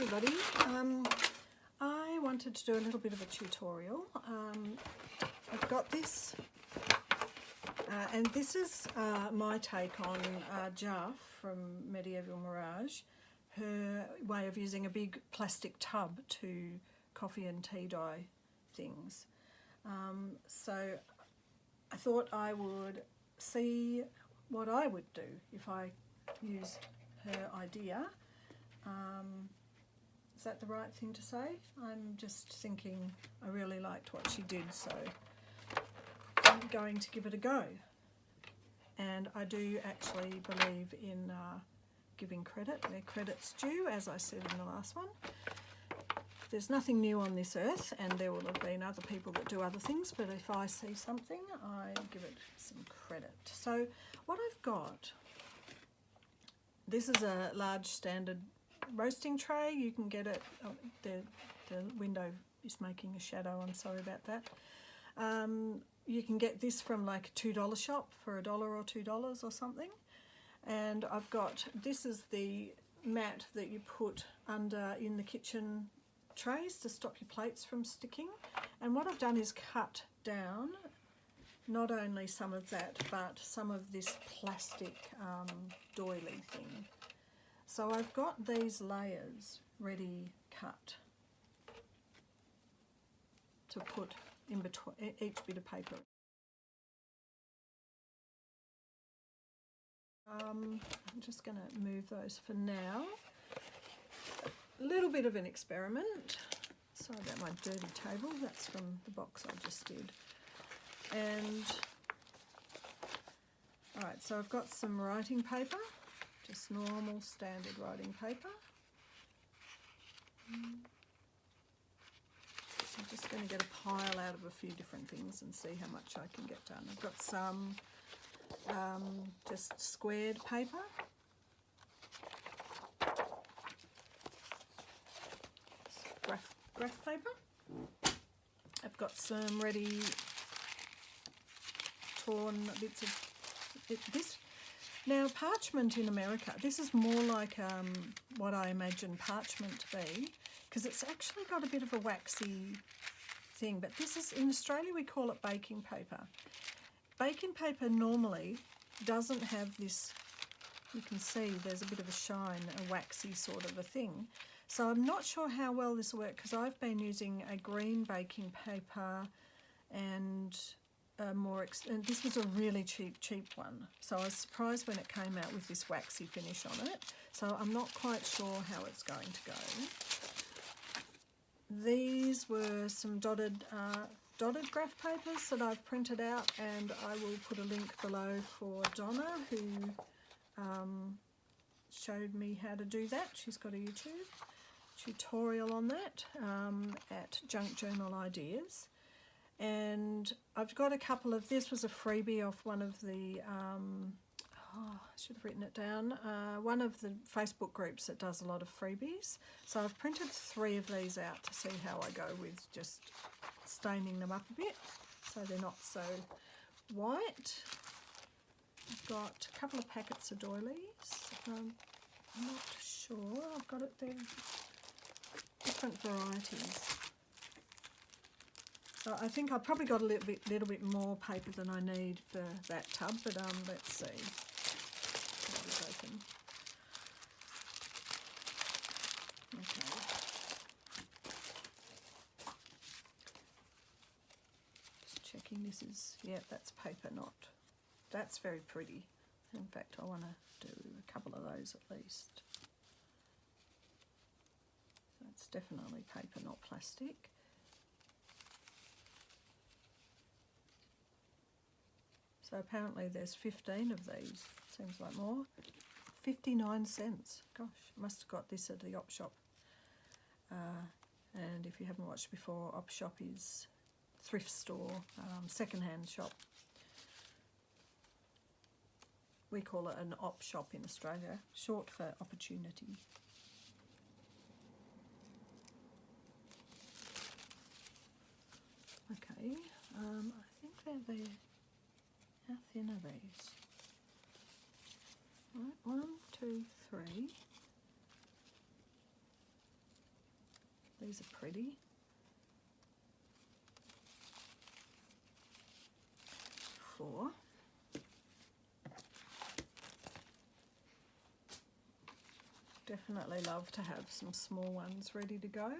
everybody. I wanted to do a little bit of a tutorial. I've got this, and this is my take on Jarf from Medieval Mirage, her way of using a big plastic tub to coffee and tea dye things. So I thought I would see what I would do if I used her idea. Is that the right thing to say? I'm just thinking I really liked what she did, so I'm going to give it a go. And I do actually believe in giving credit where credit's due, as I said in the last one. There's nothing new on this earth, and there will have been other people that do other things, but if I see something, I give it some credit. So what I've got, this is a large standard roasting tray. You can get it, oh, the window is making a shadow, I'm sorry about that. You can get this from like a $2 shop for $1 or $2 or something. And I've got, this is the mat that you put under in the kitchen trays to stop your plates from sticking. And what I've done is cut down not only some of that, but some of this plastic doily thing. So I've got these layers ready cut to put in between each bit of paper. I'm just going to move those for now. A little bit of an experiment. Sorry about my dirty table, that's from the box I just did. And alright, so I've got some writing paper. Just normal standard writing paper. I'm just going to get a pile out of a few different things and see how much I can get done. I've got some just squared paper. Graph paper. I've got some ready torn bits of this. Now, parchment in America, this is more like what I imagine parchment to be, because it's actually got a bit of a waxy thing, but this is, in Australia we call it baking paper. Baking paper normally doesn't have this, you can see there's a bit of a shine, a waxy sort of a thing. So I'm not sure how well this will work, because I've been using a green baking paper and and this was a really cheap one, so I was surprised when it came out with this waxy finish on it, so I'm not quite sure how it's going to go. These were some dotted graph papers that I've printed out, and I will put a link below for Donna, who showed me how to do that. She's got a YouTube tutorial on that at Junk Journal Ideas. And I've got a couple of, this was a freebie off one of the, I should have written it down, one of the Facebook groups that does a lot of freebies. So I've printed 3 of these out to see how I go with just staining them up a bit so they're not so white. I've got a couple of packets of doilies. I'm not sure, I've got it there, different varieties. So I think I've probably got a little bit more paper than I need for that tub, but let's see. That is open. Okay. Just checking this is, yeah, that's paper, not, that's very pretty. In fact, I want to do a couple of those at least. So it's definitely paper, not plastic. So apparently there's 15 of these, seems like more. 59 cents. Gosh, I must have got this at the op shop. And if you haven't watched before, op shop is thrift store, second-hand shop. We call it an op shop in Australia, short for opportunity. Okay, I think they're there. How thin are these? Right, 1, 2, 3. These are pretty. Four. Definitely love to have some small ones ready to go. I'm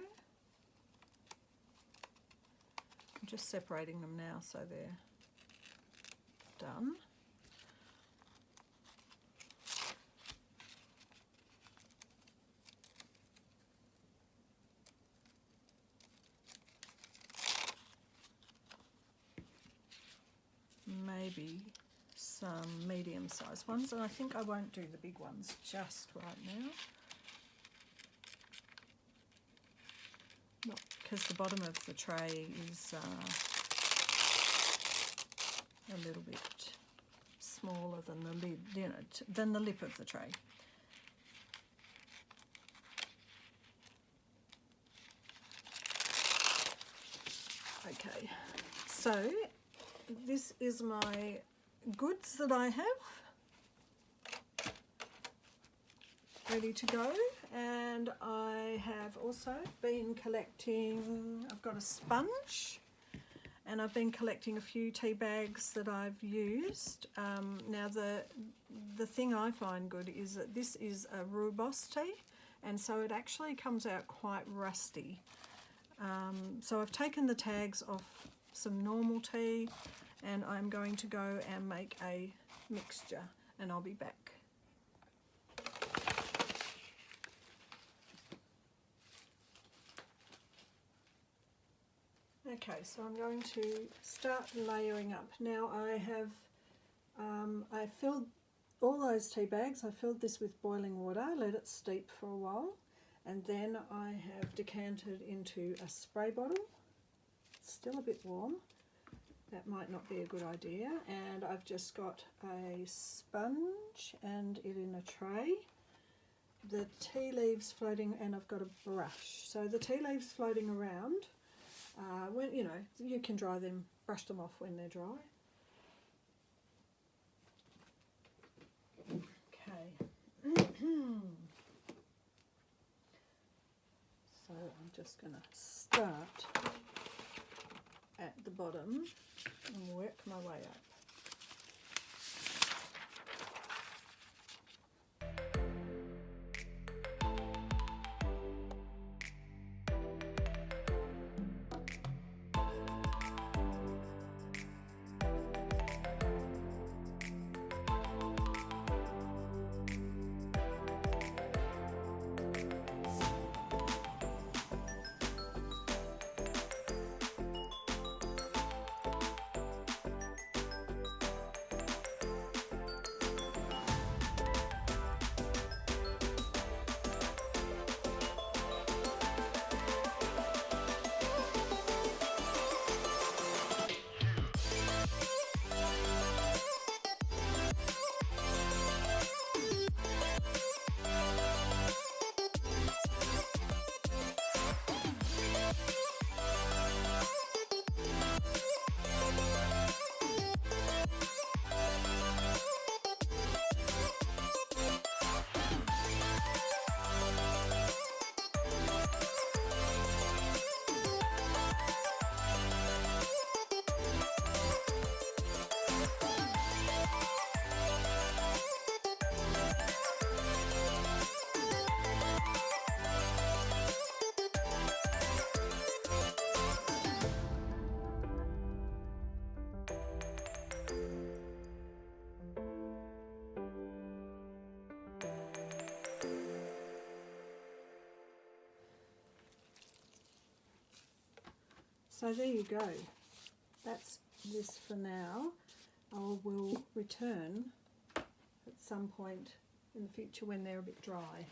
just separating them now so they're done. Maybe some medium-sized ones, and I think I won't do the big ones just right now. Not because the bottom of the tray is a little bit smaller than the lid, you know, than the lip of the tray. Okay, so this is my goods that I have ready to go, and I have also been collecting, I've got a sponge, and I've been collecting a few tea bags that I've used. Now the thing I find good is that this is a rooibos tea, and so it actually comes out quite rusty. So I've taken the tags off some normal tea, and I'm going to go and make a mixture, and I'll be back. Okay, so I'm going to start layering up. Now I have, I filled all those tea bags, I filled this with boiling water, let it steep for a while, and then I have decanted into a spray bottle. It's still a bit warm. That might not be a good idea. And I've just got a sponge and it in a tray. The tea leaves floating, and I've got a brush. So the tea leaves floating around, when you know, you can dry them, brush them off when they're dry. Okay. So I'm just going to start at the bottom and work my way up. So there you go. That's this for now. I will return at some point in the future when they're a bit dry.